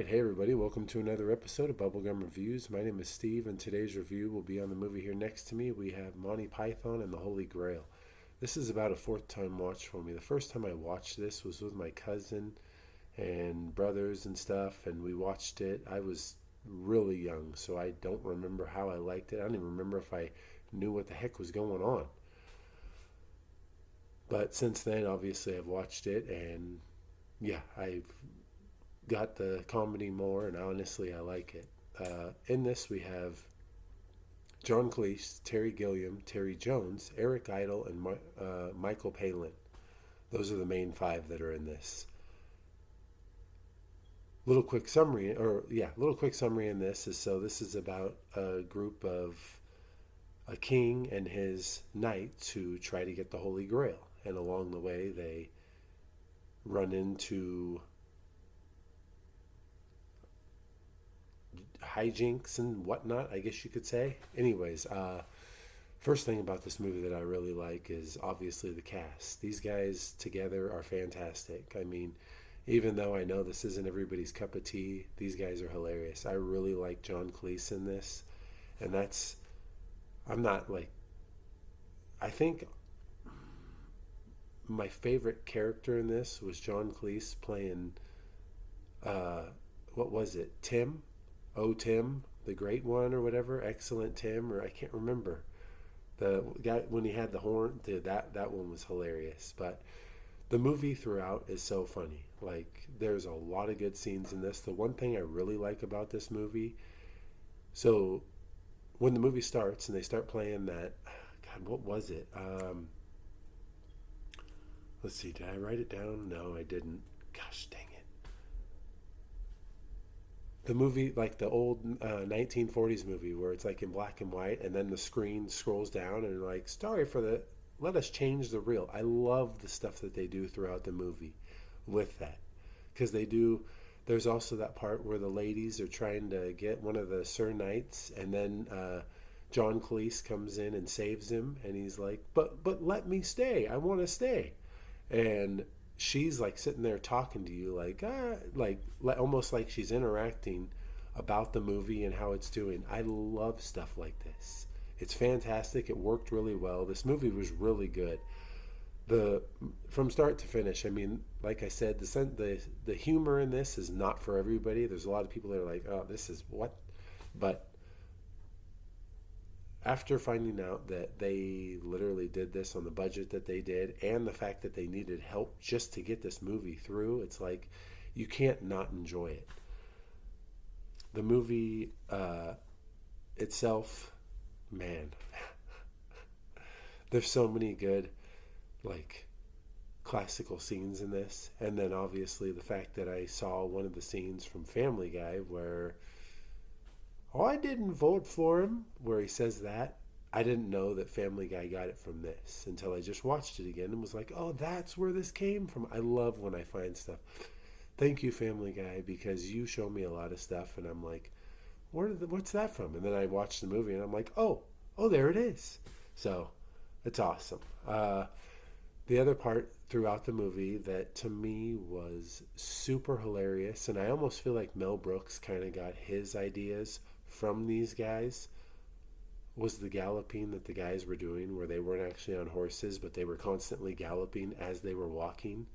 right, hey everybody, welcome to another episode of Bubblegum Reviews. My name is Steve, and today's review will be on the movie here next to me. We have Monty Python and the Holy Grail. This is about a fourth time watch for me. The first time I watched this was with my cousin and brothers and stuff, and we watched it. I was really young, so I don't remember how I liked it. I don't even remember if I knew what the heck was going on. But since then, obviously, I've watched it, and yeah, I've got the comedy more, and honestly, I like it. In this, we have John Cleese, Terry Gilliam, Terry Jones, Eric Idle, and Michael Palin. Those are the main five that are in this. Little quick summary in this is this is about a group of a king and his knights who try to get the Holy Grail, and along the way they run into hijinks and whatnot, I guess you could say. Anyways, first thing about this movie that I really like is obviously the cast. These guys together are fantastic. I mean, even though I know this isn't everybody's cup of tea, these guys are hilarious. I really like John Cleese in this, and I'm not like, I think my favorite character in this was John Cleese playing, what was it, Tim? Oh, Tim, the great one or whatever, excellent Tim, or I can't remember. The guy when he had the horn, dude, that one was hilarious. But the movie throughout is so funny. Like, there's a lot of good scenes in this. The one thing I really like about this movie, so when the movie starts and they start playing that, God, what was it? Let's see, did I write it down? No, I didn't. Gosh dang it. The movie, like the old 1940s movie where it's like in black and white, and then the screen scrolls down and like, sorry for the, let us change the reel. I love the stuff that they do throughout the movie with that, because there's also that part where the ladies are trying to get one of the Sir Knights, and then John Cleese comes in and saves him, and he's like, but let me stay, I want to stay. And she's like sitting there talking to you like almost like she's interacting about the movie and how it's doing. I love stuff like this. It's fantastic. It worked really well. This movie was really good. The From start to finish, I mean, like I said, the humor in this is not for everybody. There's a lot of people that are like, oh, this is what? But after finding out that they literally did this on the budget that they did, and the fact that they needed help just to get this movie through, it's like you can't not enjoy it. The movie itself, man, there's so many good like classical scenes in this. And then obviously the fact that I saw one of the scenes from Family Guy where, oh, I didn't vote for him, where he says that. I didn't know that Family Guy got it from this until I just watched it again and was like, oh, that's where this came from. I love when I find stuff. Thank you, Family Guy, because you show me a lot of stuff, and I'm like, what's that from? And then I watch the movie, and I'm like, oh, there it is. So it's awesome. The other part throughout the movie that to me was super hilarious, and I almost feel like Mel Brooks kind of got his ideas from these guys, was the galloping that the guys were doing, where they weren't actually on horses, but they were constantly galloping as they were walking.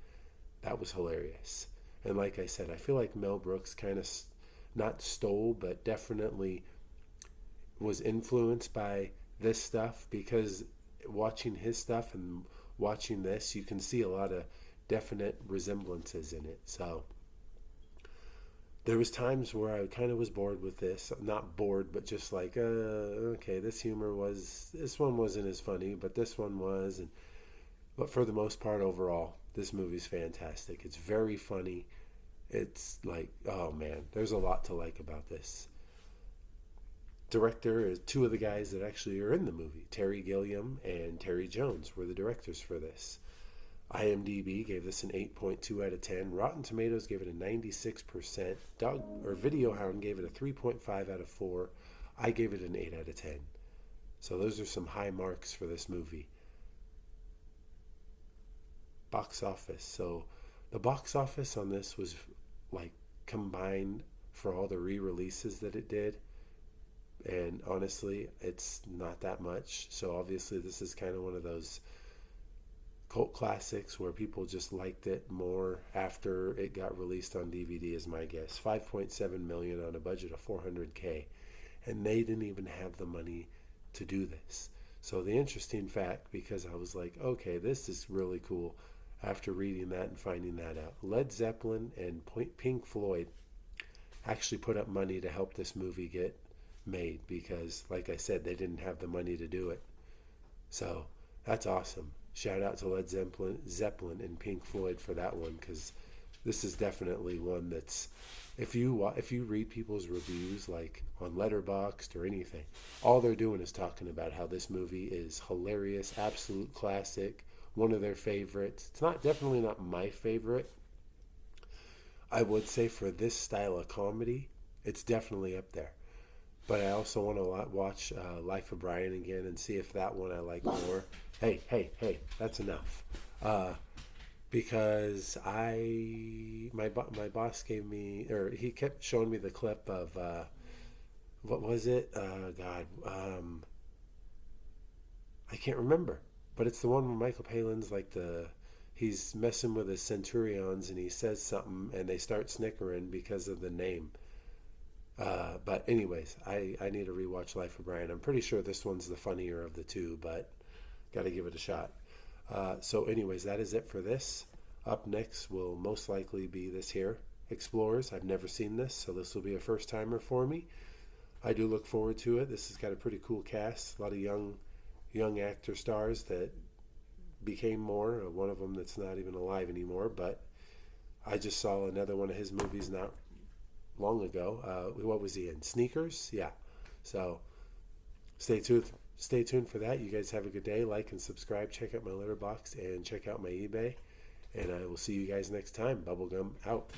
That was hilarious. And like I said, I feel like Mel Brooks kind of not stole, but definitely was influenced by this stuff, because watching his stuff and watching this, you can see a lot of definite resemblances in it. So there was times where I kind of was bored with this. Not bored, but just like, okay, this one wasn't as funny, but this one was. But for the most part, overall, this movie's fantastic. It's very funny. It's like, oh man, there's a lot to like about this. Director is two of the guys that actually are in the movie. Terry Gilliam and Terry Jones were the directors for this. IMDb gave this an 8.2 out of 10. Rotten Tomatoes gave it a 96%. Video Hound gave it a 3.5 out of 4. I gave it an 8 out of 10. So those are some high marks for this movie. Box office. So the box office on this was like combined for all the re-releases that it did. And honestly, it's not that much. So obviously this is kind of one of those cult classics where people just liked it more after it got released on DVD, is my guess. 5.7 million on a budget of 400K, and they didn't even have the money to do this. So the interesting fact, because I was like, okay, this is really cool after reading that and finding that out, Led Zeppelin and Pink Floyd actually put up money to help this movie get made, because like I said, they didn't have the money to do it. So that's awesome. Shout out to Led Zeppelin and Pink Floyd for that one, because this is definitely one that's, if you read people's reviews like on Letterboxd or anything, all they're doing is talking about how this movie is hilarious, absolute classic, one of their favorites. It's definitely not my favorite. I would say for this style of comedy, it's definitely up there. But I also want to watch Life of Brian again and see if that one I like more. Hey, that's enough. Because my boss gave me, or he kept showing me the clip of, what was it? I can't remember. But it's the one where Michael Palin's like he's messing with his centurions and he says something and they start snickering because of the name. But anyways, I need to rewatch Life of Brian. I'm pretty sure this one's the funnier of the two, but got to give it a shot. So anyways, that is it for this. Up next will most likely be this here, Explorers. I've never seen this, so this will be a first timer for me. I do look forward to it. This has got a pretty cool cast, a lot of young actor stars that became more. One of them that's not even alive anymore, but I just saw another one of his movies not long ago. What was he in? Sneakers? Yeah. So stay tuned for that. You guys have a good day. Like and subscribe. Check out my Letterboxd and check out my eBay. And I will see you guys next time. Bubblegum out.